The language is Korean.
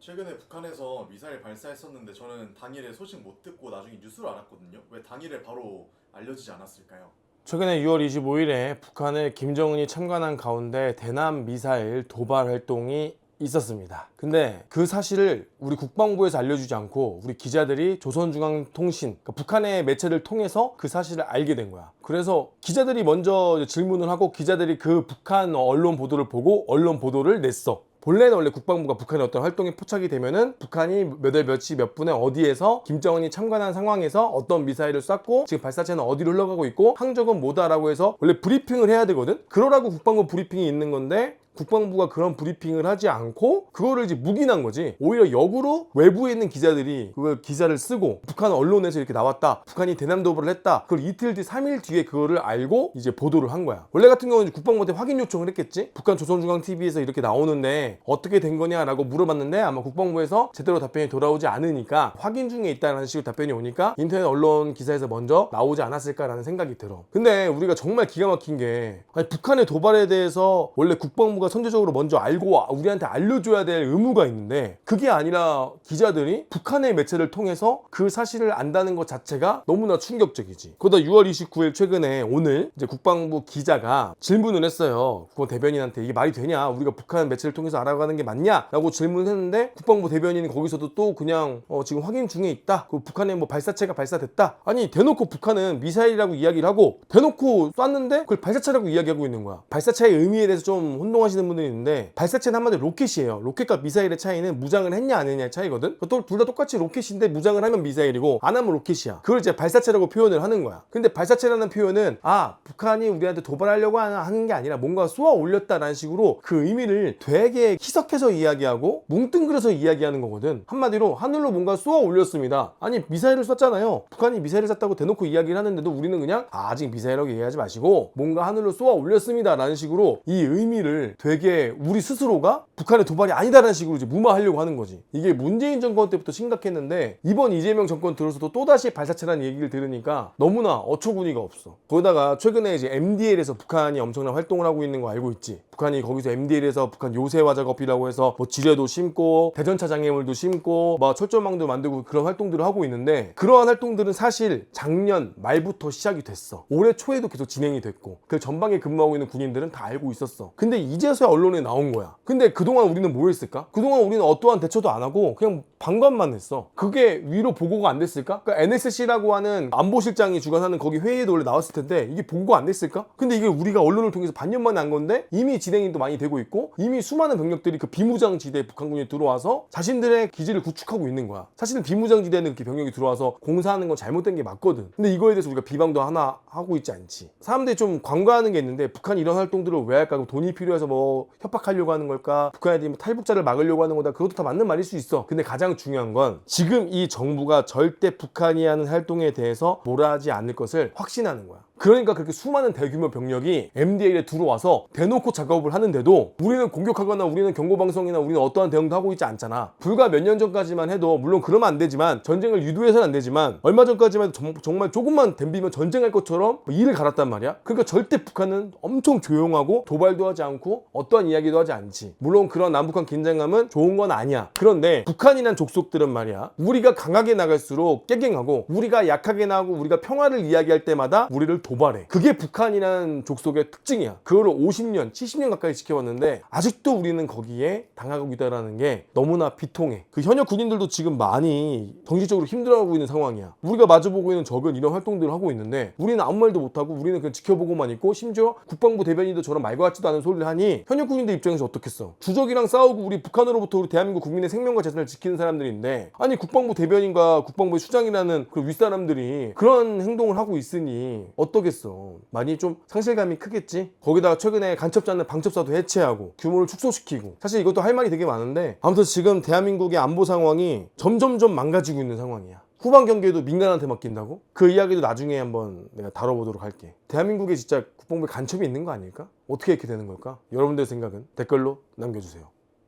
최근에 북한에서 미사일 발사했었는데 저는 당일에 소식 못 듣고 나중에 뉴스로 알았거든요. 왜 당일에 바로 알려지지 않았을까요? 최근에 6월 25일에 북한의 김정은이 참관한 가운데 대남 미사일 도발 활동이 있었습니다. 근데 그 사실을 우리 국방부에서 알려주지 않고 우리 기자들이 조선중앙통신, 그러니까 북한의 매체를 통해서 그 사실을 알게 된 거야. 그래서 기자들이 먼저 질문을 하고 기자들이 그 북한 언론 보도를 보고 언론 보도를 냈어. 본래는 원래 국방부가 북한의 어떤 활동이 포착이 되면은 북한이 몇 월 몇시 몇 분에 어디에서 김정은이 참관한 상황에서 어떤 미사일을 쐈고 지금 발사체는 어디로 흘러가고 있고 항적은 뭐다라고 해서 원래 브리핑을 해야 되거든. 그러라고 국방부 브리핑이 있는 건데 국방부가 그런 브리핑을 하지 않고 그거를 이제 묵인한 거지. 오히려 역으로 외부에 있는 기자들이 그걸 기사를 쓰고 북한 언론에서 이렇게 나왔다, 북한이 대남 도발을 했다, 그걸 이틀 뒤 3일 뒤에 그거를 알고 이제 보도를 한 거야. 원래 같은 경우는 국방부한테 확인 요청을 했겠지. 북한 조선중앙TV에서 이렇게 나오는데 어떻게 된 거냐라고 물어봤는데 아마 국방부에서 제대로 답변이 돌아오지 않으니까 확인 중에 있다는 식으로 답변이 오니까 인터넷 언론 기사에서 먼저 나오지 않았을까라는 생각이 들어. 근데 우리가 정말 기가 막힌 게 아니, 북한의 도발에 대해서 원래 국방부가 선제적으로 먼저 알고 우리한테 알려줘야 될 의무가 있는데 그게 아니라 기자들이 북한의 매체를 통해서 그 사실을 안다는 것 자체가 너무나 충격적이지. 그러다 6월 29일 최근에 오늘 이제 국방부 기자가 질문을 했어요. 국방 대변인한테 이게 말이 되냐? 우리가 북한 매체를 통해서 알아가는 게 맞냐? 라고 질문을 했는데 국방부 대변인이 거기서도 또 그냥 지금 확인 중에 있다. 그 북한에 뭐 발사체가 발사됐다. 아니 대놓고 북한은 미사일이라고 이야기를 하고 대놓고 쐈는데 그걸 발사체라고 이야기하고 있는 거야. 발사체의 의미에 대해서 좀 혼동하시는 분들이 있는데 발사체는 한마디로 로켓이에요. 로켓과 미사일의 차이는 무장을 했냐 안 했냐의 차이거든. 또 둘 다 똑같이 로켓인데 무장을 하면 미사일이고 안 하면 로켓이야. 그걸 이제 발사체라고 표현을 하는 거야. 근데 발사체라는 표현은 북한이 우리한테 도발하려고 하는 게 아니라 뭔가 쏘아 올렸다라는 식으로 그 의미를 되게 희석해서 이야기하고 뭉뚱그려서 이야기하는 거거든. 한마디로 하늘로 뭔가 쏘아 올렸습니다. 아니 미사일을 쐈잖아요. 북한이 미사일을 쐈다고 대놓고 이야기를 하는데도 우리는 그냥 아직 미사일이라고 얘기하지 마시고 뭔가 하늘로 쏘아 올렸습니다 라는 식으로 이 의미를 되게 우리 스스로가 북한의 도발이 아니다라는 식으로 이제 무마하려고 하는 거지. 이게 문재인 정권 때부터 심각했는데 이번 이재명 정권 들어서도 또다시 발사체라는 얘기를 들으니까 너무나 어처구니가 없어. 거기다가 최근에 이제 MDL에서 북한이 엄청난 활동을 하고 있는 거 알고 있지. 북한이 거기서 MDL에서 북한 요새화 작업이라고 해서 뭐 지뢰도 심고 대전차 장애물도 심고 막 철조망도 만들고 그런 활동들을 하고 있는데 그러한 활동들은 사실 작년 말부터 시작이 됐어. 올해 초에도 계속 진행이 됐고 그 전방에 근무하고 있는 군인들은 다 알고 있었어. 근데 이제서야 언론에 나온 거야. 근데 그동안 우리는 뭐 했을까? 그동안 우리는 어떠한 대처도 안 하고 그냥 방관만 했어. 그게 위로 보고가 안 됐을까? 그러니까 NSC라고 하는 안보실장이 주관하는 거기 회의에도 원래 나왔을 텐데 이게 보고가 안 됐을까? 근데 이게 우리가 언론을 통해서 반년 만에 한 건데 이미 진행이 또 많이 되고 있고 이미 수많은 병력들이 그 비무장지대에 북한군이 들어와서 자신들의 기지를 구축하고 있는 거야. 사실은 비무장지대에는 이렇게 병력이 들어와서 공사하는 건 잘못된 게 맞거든. 근데 이거에 대해서 우리가 비방도 하나 하고 있지 않지. 사람들이 좀 관과하는 게 있는데 북한이 이런 활동들을 왜 할까? 돈이 필요해서 뭐 협박하려고 하는 걸까? 북한에 뭐 탈북자를 막으려고 하는 거다. 그것도 다 맞는 말일 수 있어. 근데 가장 중요한 건 지금 이 정부가 절대 북한이 하는 활동에 대해서 뭐라 하지 않을 것을 확신하는 거야. 그러니까 그렇게 수많은 대규모 병력이 MDL에 들어와서 대놓고 작업을 하는데도 우리는 공격하거나 우리는 경고방송이나 우리는 어떠한 대응도 하고 있지 않잖아. 불과 몇 년 전까지만 해도 물론 그러면 안 되지만 전쟁을 유도해서는 안 되지만 얼마 전까지만 해도 정말 조금만 덤비면 전쟁할 것처럼 이를 갈았단 말이야. 그러니까 절대 북한은 엄청 조용하고 도발도 하지 않고 어떠한 이야기도 하지 않지. 물론 그런 남북한 긴장감은 좋은 건 아니야. 그런데 북한이란 족속들은 말이야 우리가 강하게 나갈수록 깨갱하고 우리가 약하게 나가고 우리가 평화를 이야기할 때마다 우리를 도발해. 그게 북한이라는 족속의 특징이야. 그거를 50년, 70년 가까이 지켜봤는데 아직도 우리는 거기에 당하고 있다는 게 너무나 비통해. 그 현역 군인들도 지금 많이 정신적으로 힘들어하고 있는 상황이야. 우리가 마주보고 있는 적은 이런 활동들을 하고 있는데 우리는 아무 말도 못하고 우리는 그냥 지켜보고만 있고 심지어 국방부 대변인도 저런 말과 같지도 않은 소리를 하니 현역 군인들 입장에서 어떻겠어. 주적이랑 싸우고 우리 북한으로부터 우리 대한민국 국민의 생명과 재산을 지키는 사람들인데 아니 국방부 대변인과 국방부의 수장이라는 그 윗사람들이 그런 행동을 하고 있으니 어떠겠어. 많이 좀 상실감이 크겠지. 거기다가 최근에 간첩자는 방첩사도 해체하고 규모를 축소시키고 사실 이것도 할 말이 되게 많은데 아무튼 지금 대한민국의 안보 상황이 점점점 망가지고 있는 상황이야. 후방 경계도 민간한테 맡긴다고? 그 이야기도 나중에 한번 내가 다뤄보도록 할게. 대한민국에 진짜 국방부에 간첩이 있는 거 아닐까? 어떻게 이렇게 되는 걸까? 여러분들의 생각은 댓글로 남겨주세요.